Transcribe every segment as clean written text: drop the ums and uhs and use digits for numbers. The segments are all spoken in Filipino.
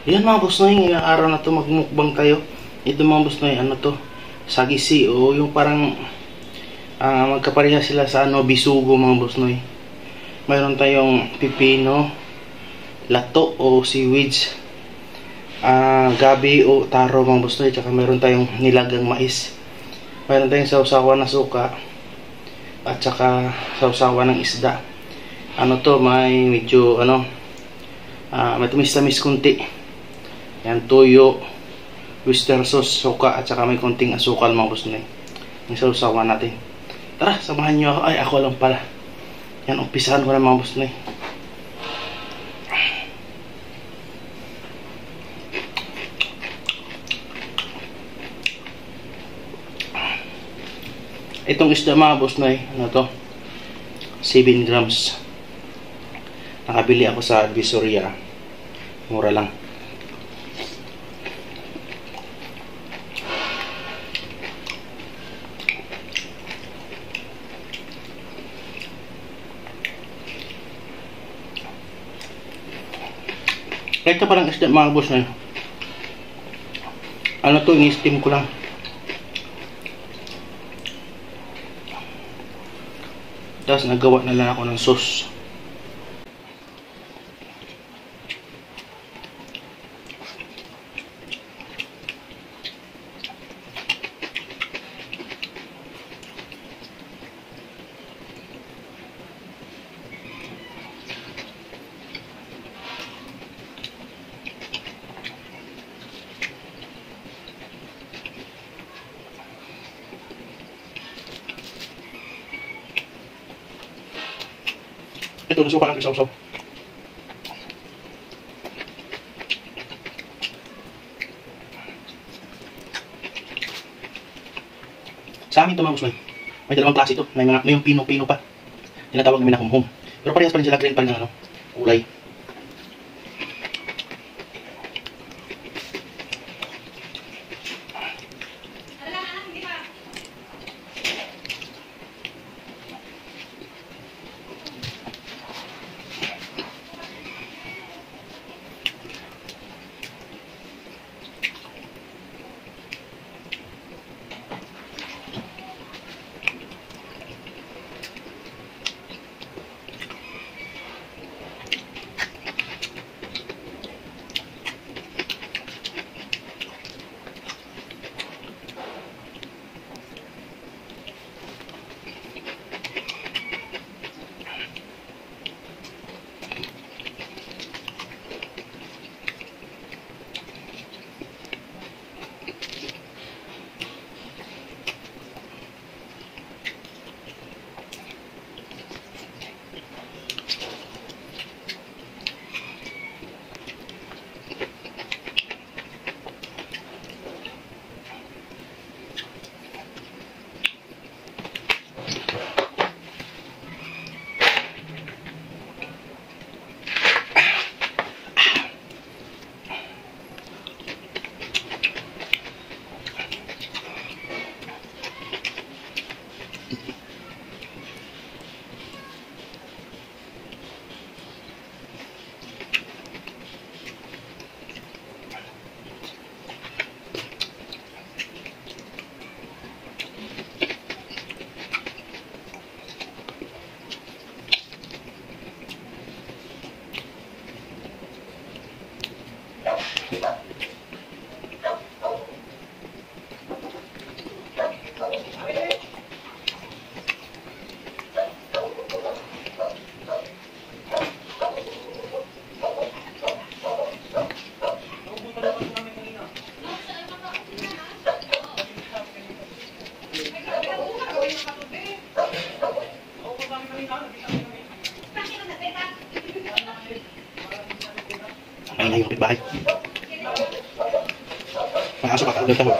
Yan mga boss noy, ngayong araw na to magmukbang tayo. Ito mga boss noy, ano to? Sagisi o yung parang magkapareha sila sa bisugo mga boss noy. Mayroon tayong pipino, lato o seaweeds, gabi o taro mga boss noy, tsaka mayroon tayong nilagang mais. Mayroon tayong sausawan na suka at tsaka sausawan ng isda. Ano to, may medyo may tumis-tamis kunti. Yan, toyo, oyster sauce, suka, at saka may konting asukal mga boss noy. Yung sausawan natin. Tara, samahan nyo ako. Ay, ako lang pala. Yan, umpisahan ko na mga boss noy. Itong isda mga boss noy, ano to? 7 grams. Nakabili ako sa Visoria. Mura lang. Ito parang isda mga boss noy. Ano to, ini-steam ko lang. Tapos nagawa na lang ako ng sauce. Ito, nasuka lang isaw-saw. Sa amin ito mga boss noy, may dalawang klase ito. May yung pino-pino pa. Tinatawag namin na hum-hum. Pero parehas pa rin sila, green pa rin ng kulay. Ay na yung kapitbahay. May aso pa ka, ulit ako.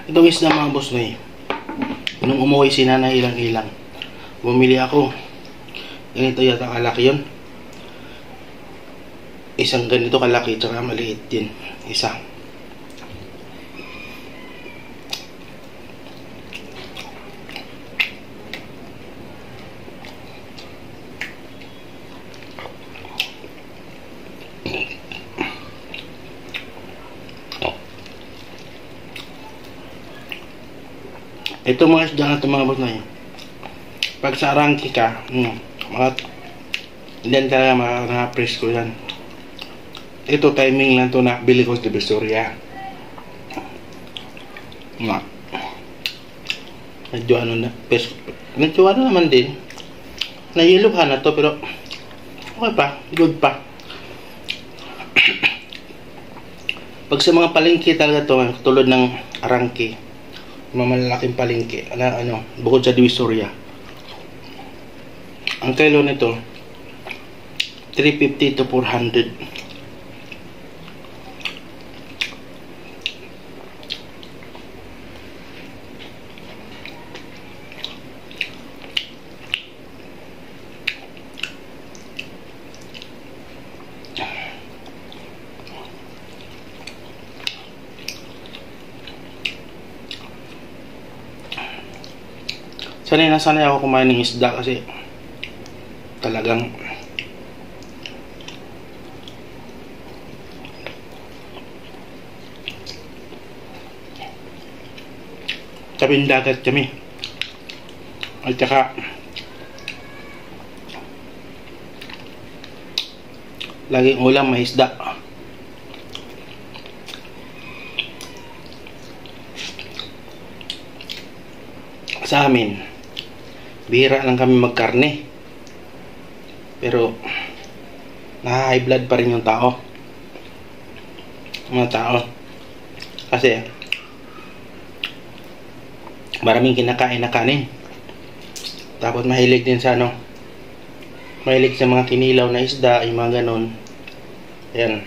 Itong isda mga boss na nung umuwi si nanay ilang-ilang, bumili ako. Ganito yata kalaki yun. Isang ganito kalaki, tsaka maliit din. Isa. Ito mga isda na ito mga boss na yun. Pag sa arangki ka, hindi talaga makaka-press ko yan. Ito timing lang to na bili ko sa Divisoria. Medyo ano na, medyo ano naman din. Nahilog na to pero okay pa, good pa. Pag sa mga palengke talaga to, tulad ng arangki, malalaking palengke, bukod sa Divisoria. Ang kilo nito 350 to 400. Sanay ako kumain ng isda kasi talagang tabing dagat kami. At saka laging ulam may isda. Sa amin bihira lang kami magkarne, pero na-high blood pa rin yung mga tao kasi maraming kinakain na kanin, tapos mahilig din sa mahilig sa mga kinilaw na isda, yung mga ganon. Ayan.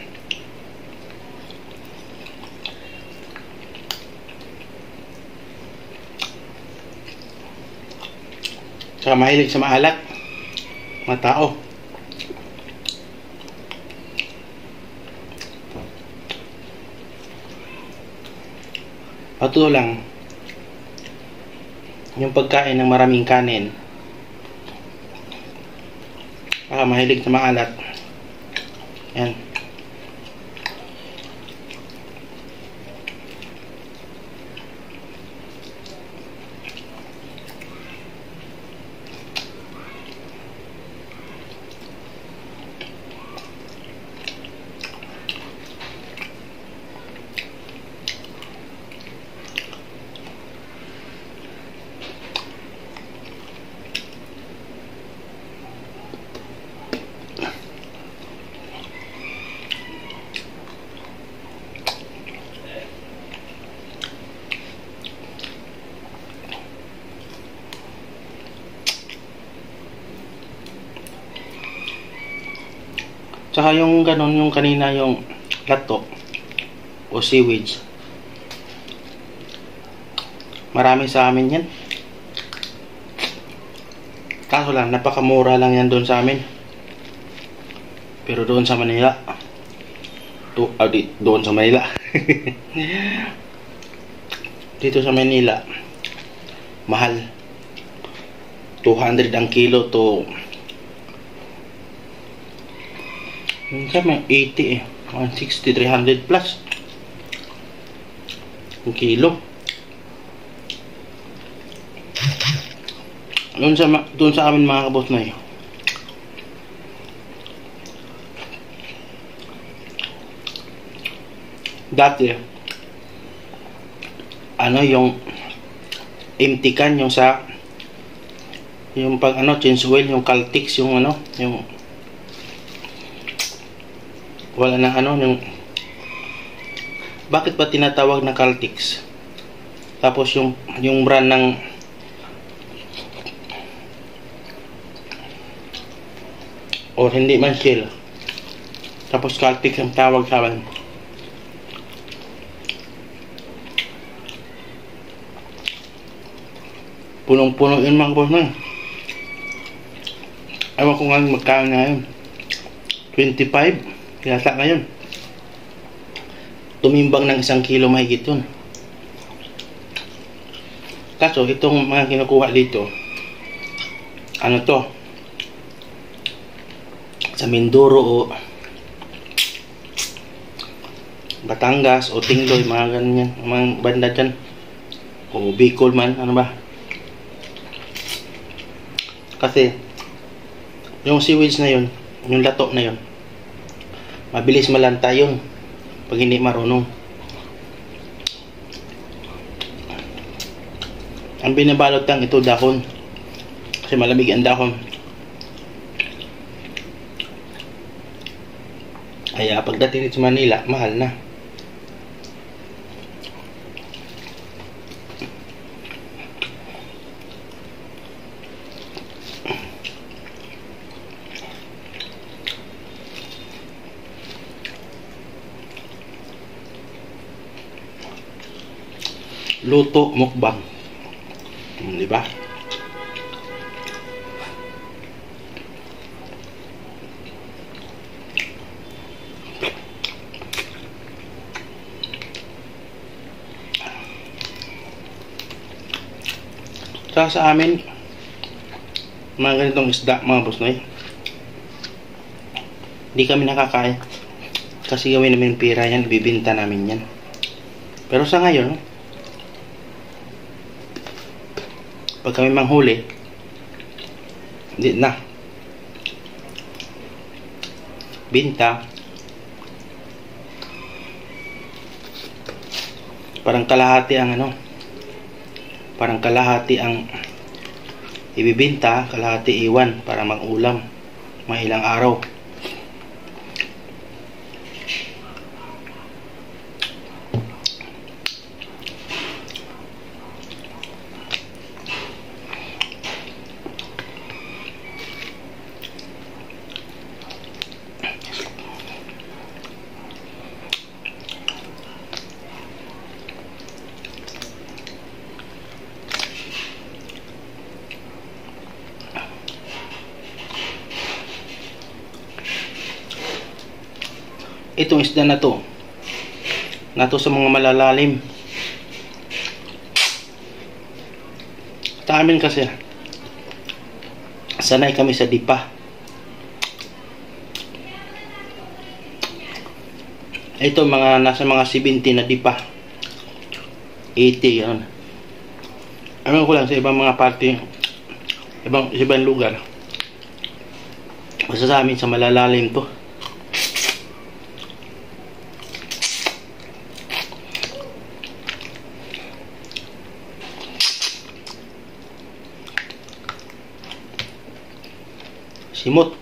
Saka mahilig sa maalat mga tao. Ito lang yung pagkain ng maraming kanin, saka mahilig sa maalat. Yan. Tsaka yung ganon, yung kanina yung lato o seaweed, marami sa amin yan. Kaso lang, napakamura lang yan doon sa amin. Pero doon sa Manila, doon sa Manila dito sa Manila, mahal. 200 ang kilo to minsan may 80 160, 300 plus ang kilo. Doon sa amin mga kabos na dati yung empty can, yung pag change oil, yung Caltex, yung wala na yung bakit ba tinatawag na Caltex? Tapos yung brand ng o hindi man Shell, tapos Caltex ang tawag sa amin. Punong-puno yun mga boss noy. Ewan ko nga magkano na yun. 25 yata ngayon. Tumimbang ng 1 kilo mahigit yun. Kaso itong mga kinukuha dito, ano to, sa Mindoro o Batangas o Tingloy, mga ganyan, mga banda dyan, o Bicol man, ano ba. Kasi yung seaweeds na yun, yung lato na yun, mabilis malanta yun pag hindi marunong. Ang binabalot lang ito dahon, kasi malamig ang dahon. Kaya pagdating dito sa Manila, mahal na. Luto mukbang. Di ba? Sa amin, mga ganitong isda, mga boss noy, hindi kami nakakain kasi gawin namin pira yan, ibibinta namin yan. Pero sa ngayon, pag kami manghuli, hindi na binta. Parang kalahati ang ano, parang kalahati ang ibibinta, kalahati iwan para mag-ulam mga ilang araw. Itong isda na to sa mga malalalim. Sa amin kasi sanay kami sa dipa. Ito mga nasa mga 70 na dipa, 80 yan. Alam ko lang sa ibang mga party, ibang lugar, basta sa amin sa malalalim to. Simot.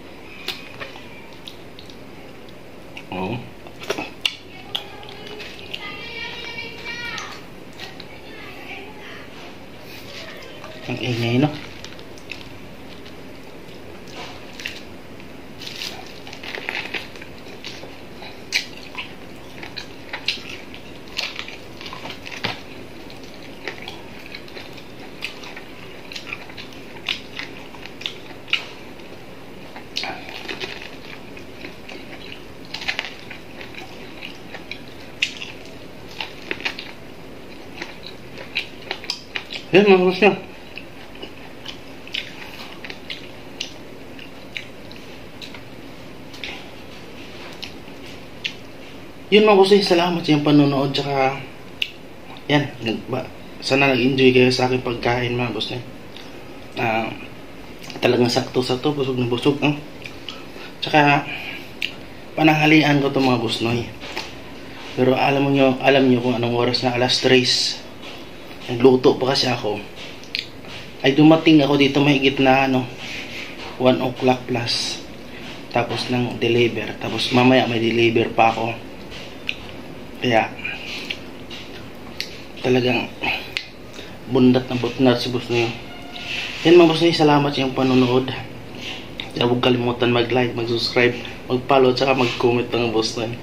Oh. Ang ingay, no? Yan, mga siya. Yun mga boss, salamat sa iyong panonood. Tsaka yan, sana nag-enjoy kayo sa aking pagkain mga boss. Talagang sakto-sakto, busog na busog. Tsaka pananghalian ko to mga boss noy. Pero alam nyo kung anong oras na, alas 3. Nagluto pa kasi ako. Ay dumating ako dito mahigit na 1 o'clock plus. Tapos nang deliver. Tapos mamaya may deliver pa ako. Kaya talagang bundat na butnat si boss niyo. Yan mga boss niyo, salamat sa iyong panonood. Huwag kalimutan mag-like, mag-subscribe, mag-follow, at saka mag-comment ng boss niyo.